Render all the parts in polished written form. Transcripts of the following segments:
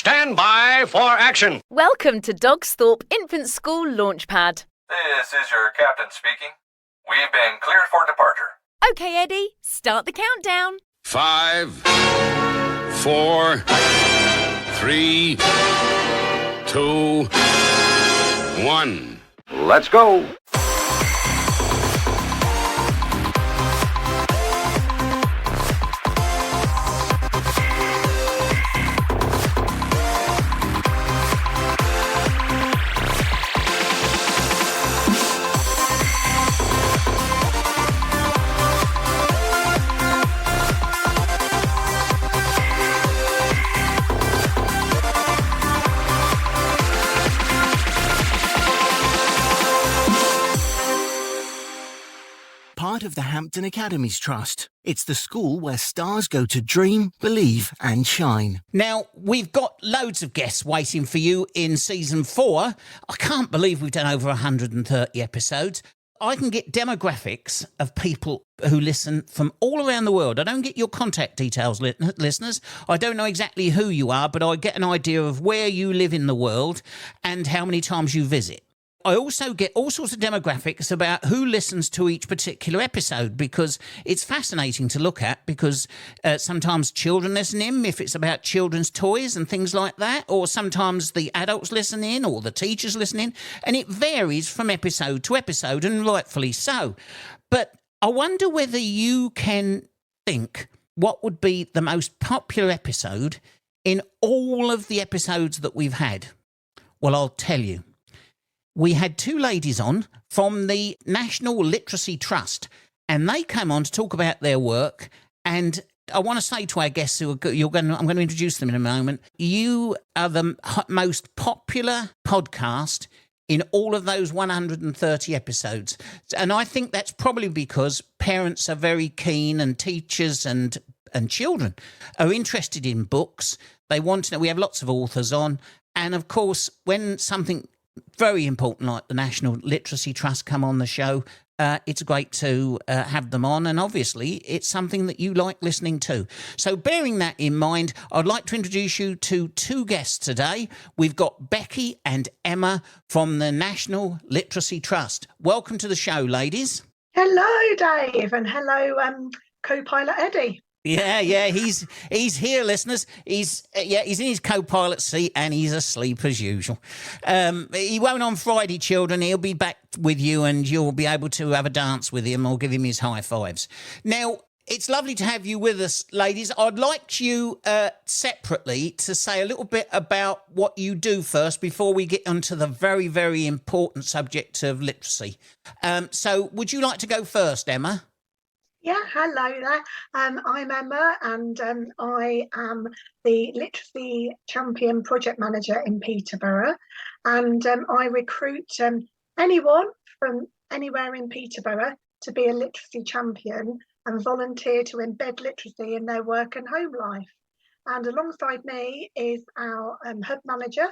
Stand by for action. Welcome to Dogsthorpe Infant School LaunchPad. This is your captain speaking. We've been cleared for departure. Okay, Eddie, start the countdown. 5, 4, 3, 2, 1. Let's go. Part of the Hampton Academies Trust. It's the school where stars go to dream, believe and shine. Now, we've got loads of guests waiting for you in season 4. I can't believe we've done over 130 episodes. I can get demographics of people who listen from all around the world. I don't get your contact details, listeners. I don't know exactly who you are, but I get an idea of where you live in the world and how many times you visit. I also get all sorts of demographics about who listens to each particular episode, because it's fascinating to look at, because sometimes children listen in if it's about children's toys and things like that, or sometimes the adults listen in or the teachers listen in, and it varies from episode to episode, and rightfully so. But I wonder whether you can think what would be the most popular episode in all of the episodes that we've had. Well, I'll tell you. We had 2 ladies on from the National Literacy Trust, and they came on to talk about their work. And I want to say to our guests I'm going to introduce them in a moment. You are the most popular podcast in all of those 130 episodes. And I think that's probably because parents are very keen, and teachers and children are interested in books. They want to know. We have lots of authors on. And of course, when something very important like the National Literacy Trust come on the show, it's great to have them on, and obviously it's something that you like listening to. So bearing that in mind, I'd like to introduce you to 2 guests today. We've got Becky and Emma from the National Literacy Trust. Welcome to the show, ladies. Hello, Dave, and hello, co-pilot Eddie. Yeah, he's here, listeners. He's in his co-pilot seat, and he's asleep as usual. He won't on Friday, children. He'll be back with you, and you'll be able to have a dance with him or give him his high fives. Now, it's lovely to have you with us, ladies. I'd like you separately to say a little bit about what you do first before we get onto the very, very important subject of literacy. So would you like to go first, Emma? Yeah, hello there. I'm Emma, and I am the Literacy Champion Project Manager in Peterborough, and I recruit anyone from anywhere in Peterborough to be a literacy champion and volunteer to embed literacy in their work and home life. And alongside me is our hub manager,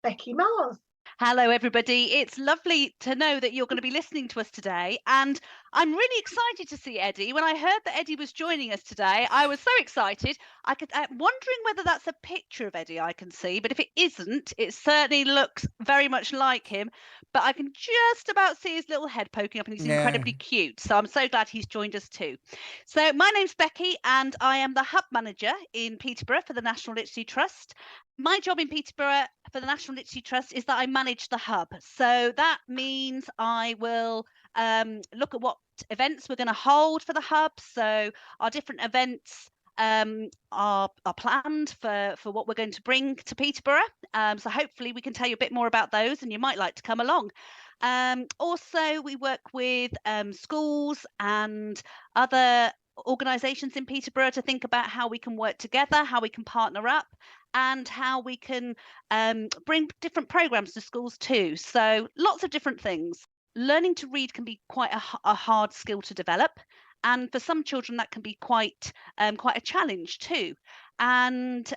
Becky Mars. Hello, everybody. It's lovely to know that you're going to be listening to us today. And I'm really excited to see Eddie. When I heard that Eddie was joining us today, I was so excited. I'm wondering whether that's a picture of Eddie I can see. But if it isn't, it certainly looks very much like him. But I can just about see his little head poking up, and he's incredibly cute. So I'm so glad he's joined us too. So my name's Becky, and I am the hub manager in Peterborough for the National Literacy Trust. My job in Peterborough for the National Literacy Trust is that I manage the hub. So that means I will look at what events we're going to hold for the hub. So our different events are planned for what we're going to bring to Peterborough. So hopefully we can tell you a bit more about those, and you might like to come along. Also, we work with schools and other organisations in Peterborough to think about how we can work together, how we can partner up, and how we can bring different programmes to schools too. So lots of different things. Learning to read can be quite a hard skill to develop, and for some children that can be quite a challenge too. And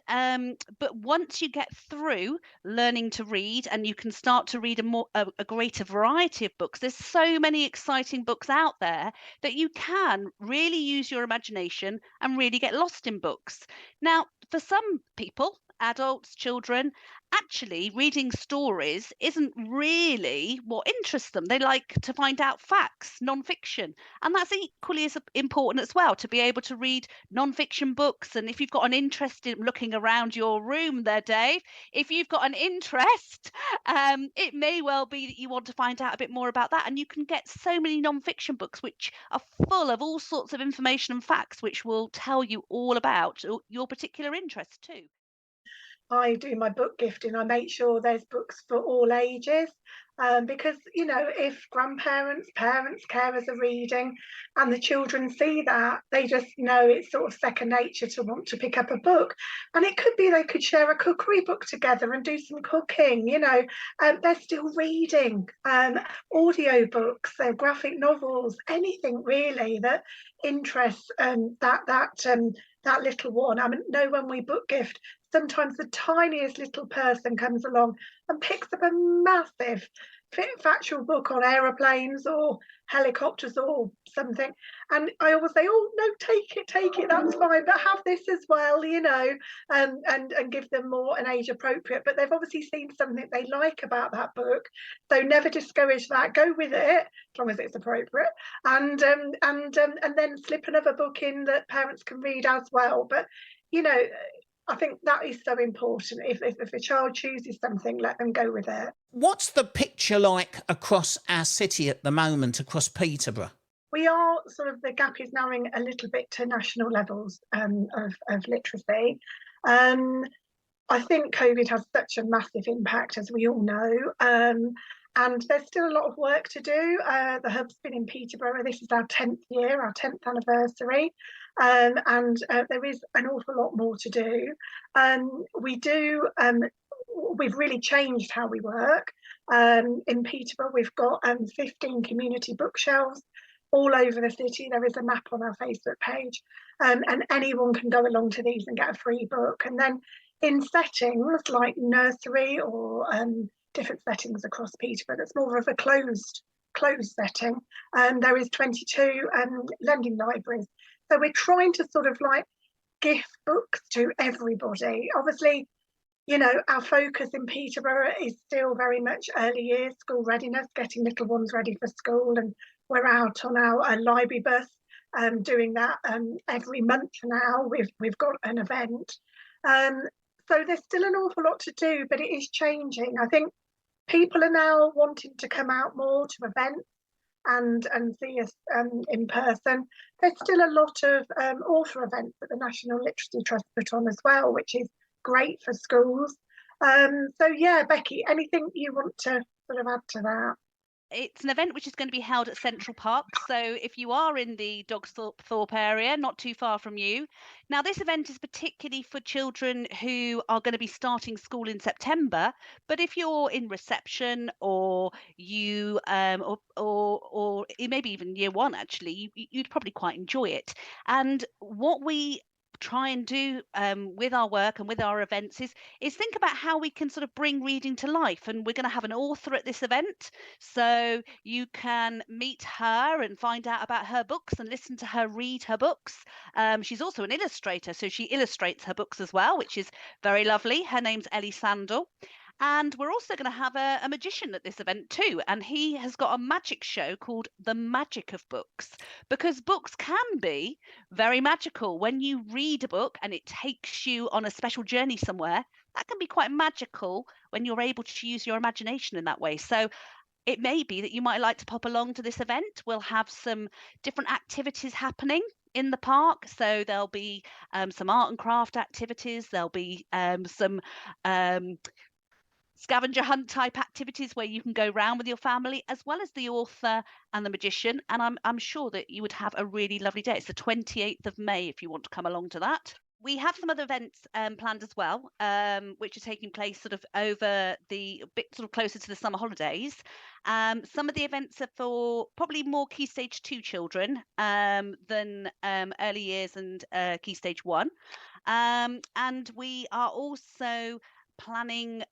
but once you get through learning to read, and you can start to read a greater variety of books, there's so many exciting books out there that you can really use your imagination and really get lost in books. Now, for some people, adults, children, actually reading stories isn't really what interests them. They like to find out facts, non-fiction. And that's equally as important as well, to be able to read non-fiction books. And if you've got an interest in looking around your room there, Dave, if you've got an interest, it may well be that you want to find out a bit more about that. And you can get so many non-fiction books which are full of all sorts of information and facts which will tell you all about your particular interest too. I do my book gifting. I make sure there's books for all ages, because if grandparents, parents, carers are reading, and the children see that, they just know it's sort of second nature to want to pick up a book. And it could be they could share a cookery book together and do some cooking. They're still reading audio books, graphic novels, anything really that interests that little one. I know when we book gift, sometimes the tiniest little person comes along and picks up a massive factual book on aeroplanes or helicopters or something, and I always say, oh no, take it, that's fine, but have this as well, and give them more an age appropriate. But they've obviously seen something they like about that book, so never discourage that. Go with it as long as it's appropriate, and then slip another book in that parents can read as well. But I think that is so important. If a child chooses something, let them go with it. What's the picture like across our city at the moment, across Peterborough? We are the gap is narrowing a little bit to national levels of literacy. I think COVID has such a massive impact, as we all know. And there's still a lot of work to do. The hub's been in Peterborough. This is our 10th year, our 10th anniversary. And there is an awful lot more to do. We've really changed how we work. In Peterborough, we've got 15 community bookshelves all over the city. There is a map on our Facebook page, and anyone can go along to these and get a free book. And then in settings like nursery or different settings across Peterborough, that's more of a closed setting, and there is 22 lending libraries. So we're trying to gift books to everybody. Obviously, our focus in Peterborough is still very much early years, school readiness, getting little ones ready for school, and we're out on our library bus doing that every month now. We've got an event, so there's still an awful lot to do, but it is changing. I think people are now wanting to come out more to events and see us in person. There's still a lot of author events that the National Literacy Trust put on as well, which is great for schools. So yeah, Becky, anything you want to add to that? It's an event which is going to be held at Central Park. So if you are in the Dogsthorpe area, not too far from you. Now, this event is particularly for children who are going to be starting school in September. But if you're in reception, or you or maybe even year one, actually, you'd probably quite enjoy it. And what we try and do with our work and with our events is think about how we can bring reading to life. And we're going to have an author at this event, so you can meet her and find out about her books and listen to her read her books. She's also an illustrator, so she illustrates her books as well, which is very lovely. Her name's Ellie Sandel. And we're also going to have a magician at this event too. And he has got a magic show called The Magic of Books, because books can be very magical. When you read a book and it takes you on a special journey somewhere, that can be quite magical when you're able to use your imagination in that way. So it may be that you might like to pop along to this event. We'll have some different activities happening in the park. So there'll be some art and craft activities. There'll be some scavenger hunt type activities where you can go round with your family, as well as the author and the magician. And I'm sure that you would have a really lovely day. It's the 28th of May if you want to come along to that. We have some other events planned as well, which are taking place over the bit closer to the summer holidays. Some of the events are for probably more Key Stage 2 children than early years and Key Stage 1. And we are also planning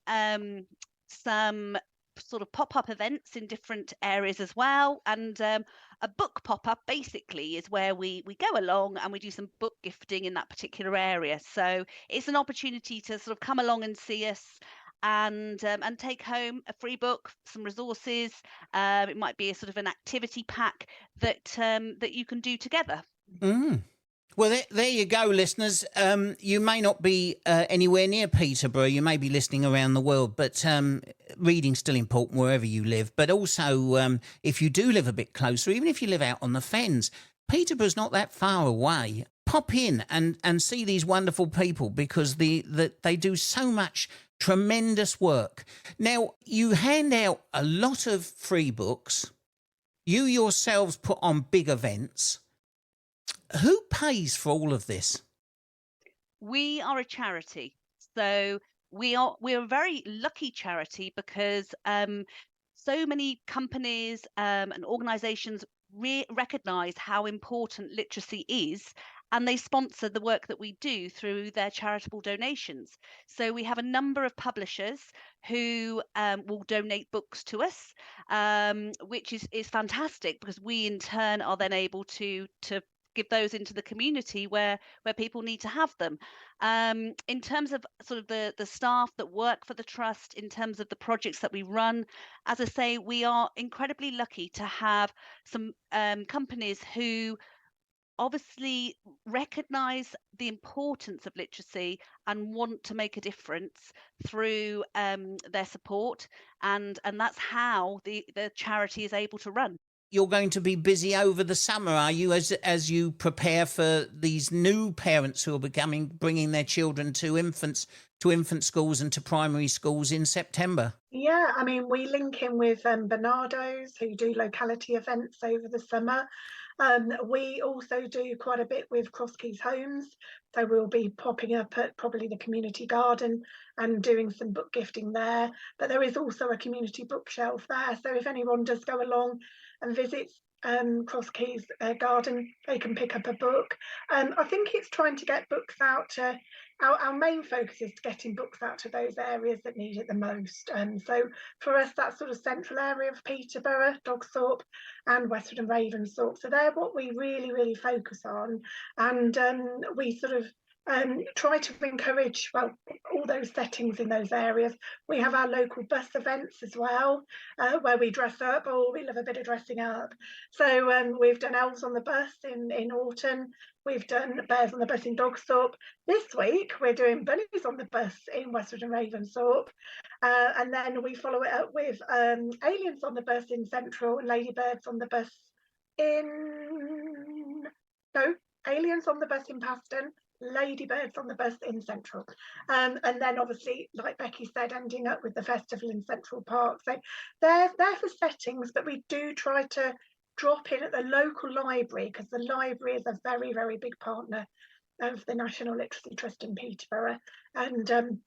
some sort of pop-up events in different areas as well. And a book pop-up basically is where we go along and we do some book gifting in that particular area. So it's an opportunity to sort of come along and see us and take home a free book, some resources. It might be a sort of an activity pack that you can do together. Well, there you go, listeners. You may not be anywhere near Peterborough. You may be listening around the world, but reading's still important wherever you live. But also, if you do live a bit closer, even if you live out on the fens, Peterborough's not that far away. Pop in and see these wonderful people, because they do so much tremendous work. Now, you hand out a lot of free books. You yourselves put on big events. Who pays for all of this? We are a charity, so we're a very lucky charity, because so many companies and organisations recognise how important literacy is, and they sponsor the work that we do through their charitable donations. So we have a number of publishers who will donate books to us, which is fantastic, because we in turn are then able to give those into the community where people need to have them. In terms of sort of the staff that work for the trust, in terms of the projects that we run, as I say, we are incredibly lucky to have some companies who obviously recognise the importance of literacy and want to make a difference through their support, and that's how the charity is able to run. You're going to be busy over the summer, are you, as you prepare for these new parents who are bringing their children to infant schools and to primary schools in September? Yeah, I mean, we link in with Bernardo's, who do locality events over the summer. We also do quite a bit with Cross Keys Homes, so we'll be popping up at probably the community garden and doing some book gifting there. But there is also a community bookshelf there, so if anyone does go along and visits Cross Keys garden, they can pick up a book. I think it's trying to get books out to our main focus is getting books out to those areas that need it the most. So for us, that sort of central area of Peterborough, Dogsthorpe and Westford and Ravensthorpe. So they're what we really focus on, and we sort of try to encourage, well, all those settings in those areas. We have our local bus events as well, where we dress up. Oh, we love a bit of dressing up. So we've done Elves on the Bus in Morton. We've done Bears on the Bus in Dogsthorpe. This week, we're doing Bunnies on the Bus in Westford and Ravensthorpe. And then we follow it up with Aliens on the Bus in Central and Ladybirds on the Bus Aliens on the Bus in Paston, Ladybirds on the Bus in Central. And then obviously, like Becky said, ending up with the festival in Central Park. So they're for settings, but we do try to drop in at the local library, because the library is a very big partner of the National Literacy Trust in Peterborough. And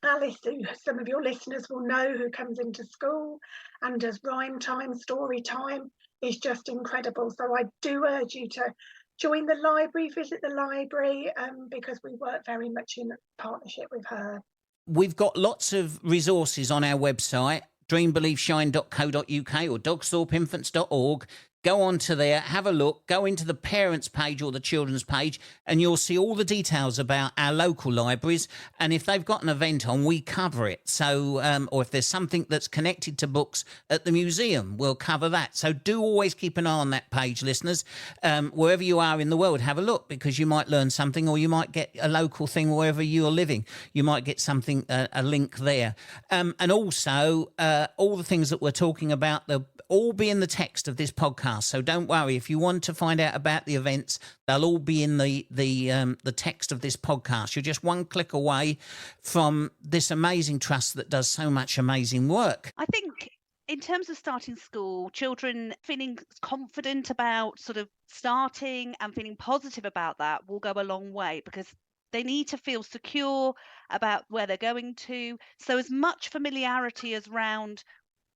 Alice, who some of your listeners will know, who comes into school and does rhyme time, story time, is just incredible. So I do urge you to join the library, visit the library, because we work very much in partnership with her. We've got lots of resources on our website, dreambelieveshine.co.uk or dogsthorpeinfants.org. Go on to there, have a look, go into the parents page or the children's page, and you'll see all the details about our local libraries. And if they've got an event on, we cover it. So, or if there's something that's connected to books at the museum, we'll cover that. So do always keep an eye on that page, listeners. Wherever you are in the world, have a look, because you might learn something, or you might get a local thing wherever you're living. You might get something, a link there. And also, all the things that we're talking about, they'll all be in the text of this podcast. So don't worry, if you want to find out about the events, they'll all be in the text of this podcast. You're just one click away from this amazing trust that does so much amazing work. I think in terms of starting school, children feeling confident about sort of starting and feeling positive about that will go a long way, because they need to feel secure about where they're going to. So as much familiarity as around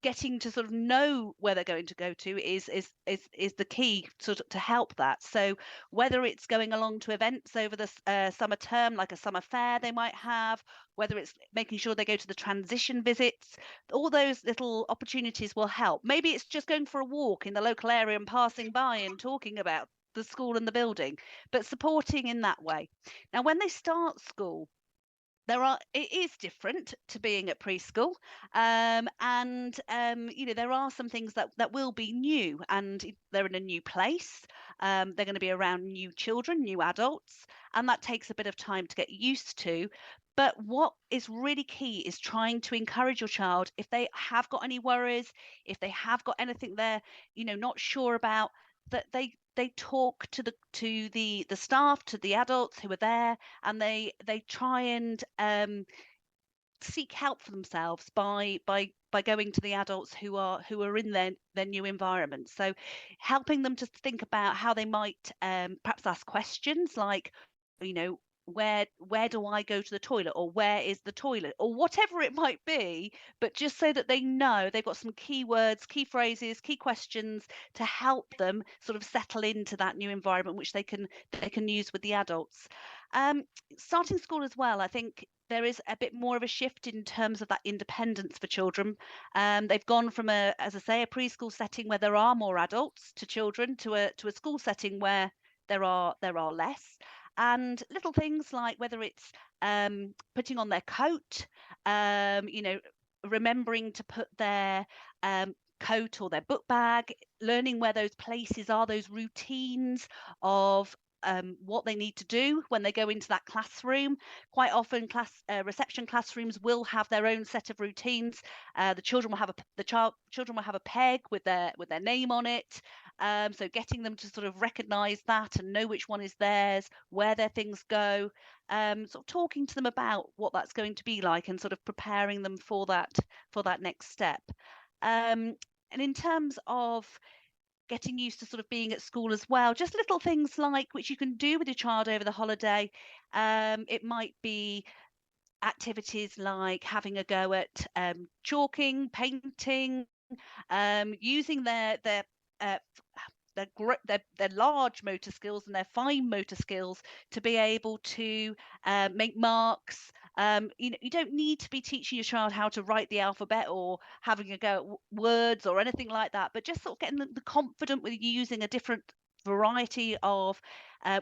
getting to sort of know where they're going to go to is the key sort of to help that. So whether it's going along to events over the summer term, like a summer fair they might have, whether it's making sure they go to the transition visits, all those little opportunities will help. Maybe it's just going for a walk in the local area and passing by and talking about the school and the building, but supporting in that way. Now, when they start school, it is different to being at preschool, there are some things that will be new, and they're in a new place. They're going to be around new children, new adults, and that takes a bit of time to get used to. But what is really key is trying to encourage your child, if they have got any worries, if they have got anything they're not sure about, that they talk to the staff, to the adults who are there, and they try and seek help for themselves by going to the adults who are in their new environment. So helping them to think about how they might perhaps ask questions like, where do I go to the toilet, or where is the toilet, or whatever it might be, but just so that they know they've got some key words, key phrases, key questions to help them sort of settle into that new environment, which they can use with the adults. Starting school as well, I think there is a bit more of a shift in terms of that independence for children. They've gone from a preschool setting where there are more adults to children to a school setting where there are less. And little things like whether it's putting on their coat, remembering to put their coat or their book bag, learning where those places are, those routines of what they need to do when they go into that classroom. Quite often, reception classrooms will have their own set of routines. The children will have a peg with their name on it. So getting them to sort of recognise that and know which one is theirs, where their things go, sort of talking to them about what that's going to be like, and sort of preparing them for that next step. And in terms of getting used to sort of being at school as well, just little things like which you can do with your child over the holiday. It might be activities like having a go at chalking, painting, using their large motor skills and their fine motor skills to be able to make marks. You don't need to be teaching your child how to write the alphabet or having a go at words or anything like that, but just sort of getting the confident with using a different variety of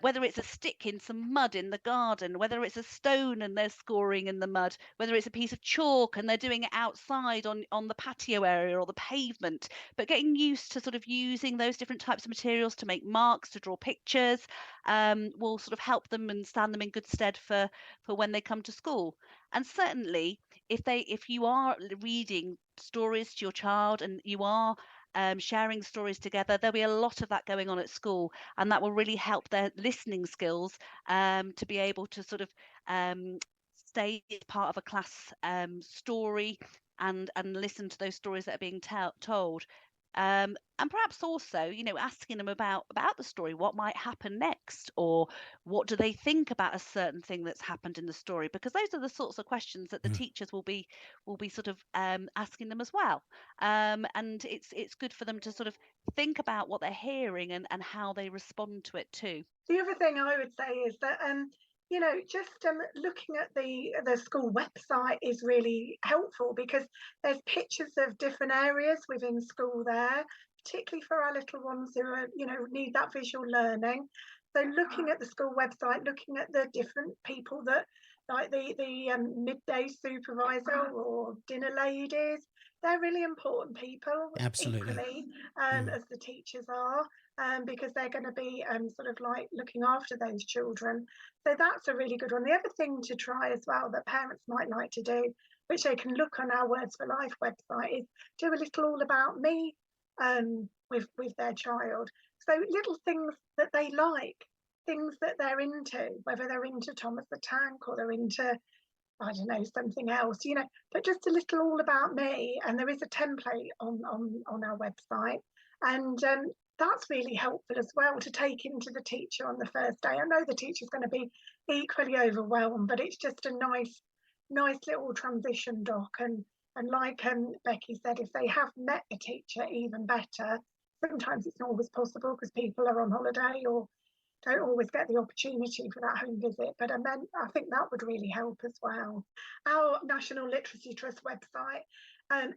whether it's a stick in some mud in the garden, whether it's a stone and they're scoring in the mud, whether it's a piece of chalk and they're doing it outside on the patio area or the pavement, but getting used to sort of using those different types of materials to make marks, to draw pictures, will sort of help them and stand them in good stead for when they come to school. And certainly if you are reading stories to your child and you are sharing stories together, there'll be a lot of that going on at school, and that will really help their listening skills to be able to sort of stay as part of a class story and listen to those stories that are being told. And perhaps also, asking them about the story, what might happen next, or what do they think about a certain thing that's happened in the story, because those are the sorts of questions that the teachers will be sort of asking them as well. And it's good for them to sort of think about what they're hearing and how they respond to it too. The other thing I would say is that just looking at the school website is really helpful, because there's pictures of different areas within school there, particularly for our little ones who are, need that visual learning. So looking at the school website, looking at the different people that, like the midday supervisor or dinner ladies, they're really important people. Absolutely. Equally, as the teachers are. Because they're going to be sort of like looking after those children. So that's a really good one. The other thing to try as well that parents might like to do, which they can look on our Words for Life website, is do a little all about me with their child. So little things that they like, things that they're into, whether they're into Thomas the Tank or they're into, I don't know, something else, but just a little all about me. And there is a template on our website. And that's really helpful as well to take into the teacher on the first day. I know the teacher's going to be equally overwhelmed, but it's just a nice little transition doc and And like Becky said, if they have met the teacher, even better. Sometimes it's not always possible because people are on holiday or don't always get the opportunity for that home visit, but I think that would really help as well. Our National Literacy Trust website,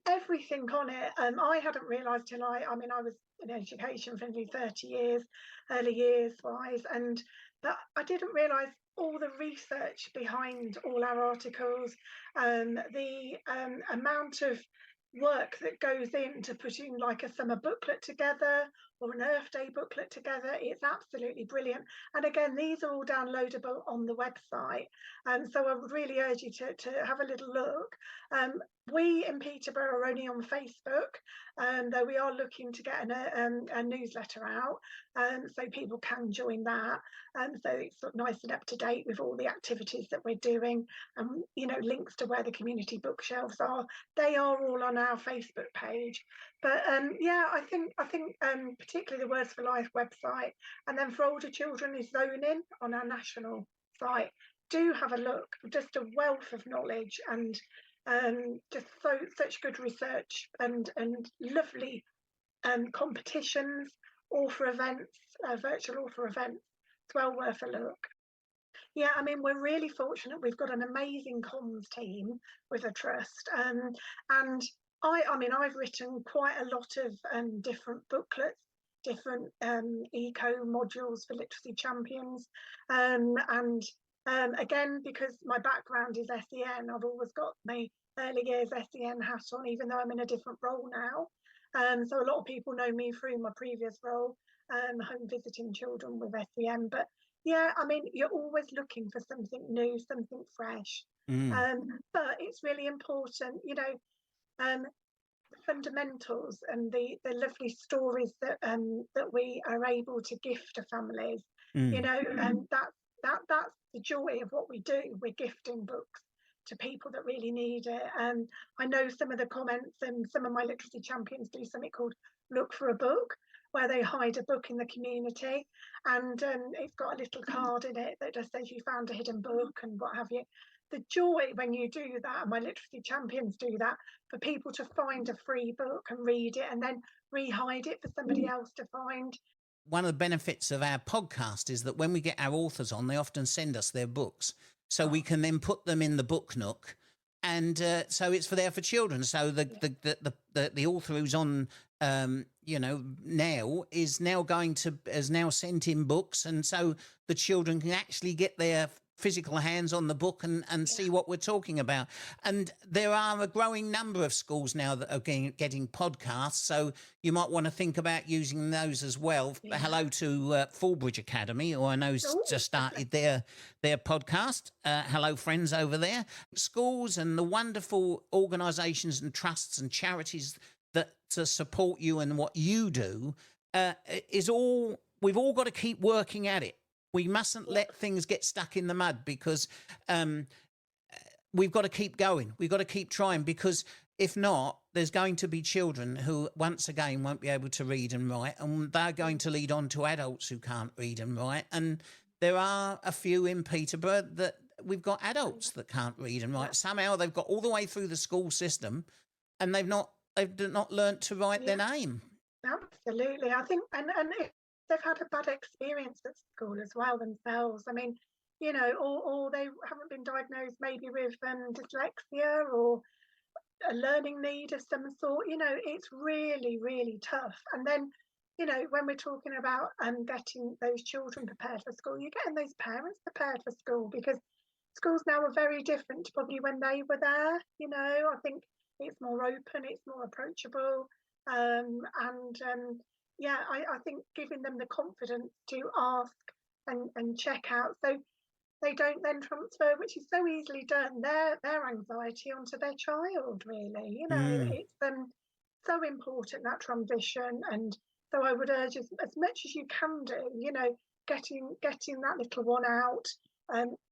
everything on it, I hadn't realised till I was in education for nearly 30 years, early years wise, but I didn't realise all the research behind all our articles, the amount of work that goes into putting like a summer booklet together or an Earth Day booklet together. It's absolutely brilliant. And again, these are all downloadable on the website. So I would really urge you to have a little look. We in Peterborough are only on Facebook, though we are looking to get a newsletter out, so people can join that. So it's sort of nice and up to date with all the activities that we're doing, and links to where the community bookshelves are. They are all on our Facebook page. But I think particularly the Words for Life website, and then for older children is Zoning on our national site. Do have a look. Just a wealth of knowledge and just such good research and lovely competitions, author events, virtual author events. It's well worth a look. Yeah, I mean, we're really fortunate. We've got an amazing comms team with the trust, and I've written quite a lot of different booklets, different eco modules for literacy champions, and again, because my background is SEN, I've always got my early years SEN hat on, even though I'm in a different role now. So a lot of people know me through my previous role, home visiting children with SEN. But yeah, I mean, you're always looking for something new, something fresh. But it's really important, the fundamentals and the lovely stories that we are able to gift to families. That's the joy of what we do. We're gifting books to people that really need it. I know some of the comments, and some of my literacy champions do something called Look for a Book, where they hide a book in the community, and it's got a little card in it that just says you found a hidden book and what have you. The joy when you do that, and my literacy champions do that, for people to find a free book and read it and then re-hide it for somebody else to find. One of the benefits of our podcast is that when we get our authors on, they often send us their books, so we can then put them in the book nook, and so it's there for children. So the author who's on, now has now sent in books, and so the children can actually get their physical hands on the book and see what we're talking about. And there are a growing number of schools now that are getting podcasts, so you might want to think about using those as well. Hello to Fallbridge Academy, who I know just started their podcast. Hello, friends over there. Schools and the wonderful organisations and trusts and charities that to support you and what you do we've all got to keep working at it. We mustn't let things get stuck in the mud, because we've got to keep going. We've got to keep trying, because if not, there's going to be children who once again won't be able to read and write, and they're going to lead on to adults who can't read and write. And there are a few in Peterborough that we've got adults that can't read and write. Somehow they've got all the way through the school system and they've not learnt to write their name. Absolutely. I think, and if they've had a bad experience at school as well themselves. I mean, or they haven't been diagnosed maybe with dyslexia or a learning need of some sort. It's really, really tough. And then, when we're talking about getting those children prepared for school, you're getting those parents prepared for school, because schools now are very different to probably when they were there. I think it's more open, it's more approachable, I think giving them the confidence to ask and check out, so they don't then transfer, which is so easily done, their anxiety onto their child, really. It's so important, that transition. And so I would urge as much as you can do, getting that little one out,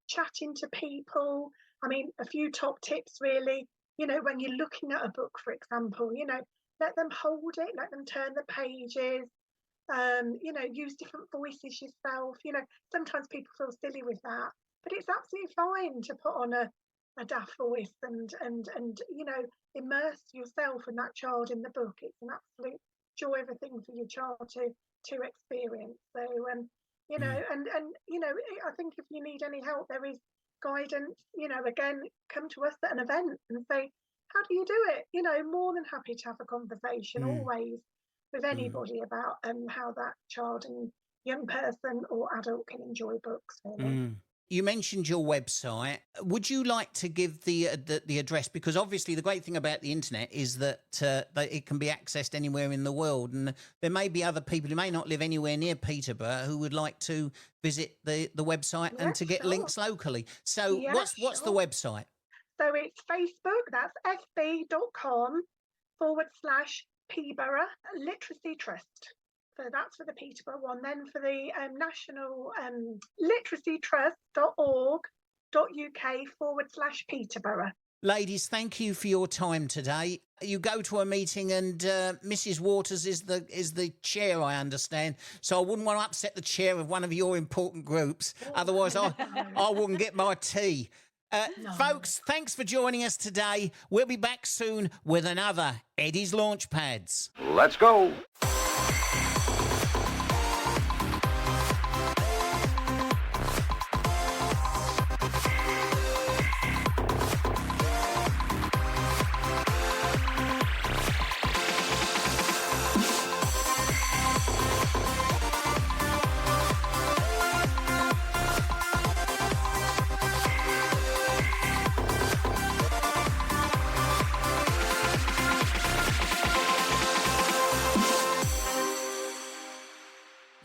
chatting to people. I mean, a few top tips really, when you're looking at a book, for example, let them hold it, let them turn the pages, use different voices yourself. Sometimes people feel silly with that, but it's absolutely fine to put on a a daft voice and immerse yourself and that child in the book. It's an absolute joy of a thing for your child to experience. So I think if you need any help, there is guidance. Again, come to us at an event and say, how do you do it? More than happy to have a conversation always with anybody about how that child and young person or adult can enjoy books. Really. You mentioned your website. Would you like to give the address? Because obviously the great thing about the internet is that it can be accessed anywhere in the world, and there may be other people who may not live anywhere near Peterborough who would like to visit the website and to get links locally. So what's the website? So it's Facebook. That's fb.com/Peterborough Literacy Trust. So that's for the Peterborough one. Then for the national literacytrust.org.uk/Peterborough. Ladies, thank you for your time today. You go to a meeting and Mrs. Waters is the chair, I understand. So I wouldn't want to upset the chair of one of your important groups. Otherwise, I wouldn't get my tea. Folks, thanks for joining us today. We'll be back soon with another Eddie's LaunchPads. Let's go.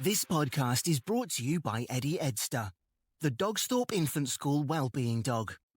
This podcast is brought to you by Eddie Edster, the Dogsthorpe Infant School Wellbeing Dog.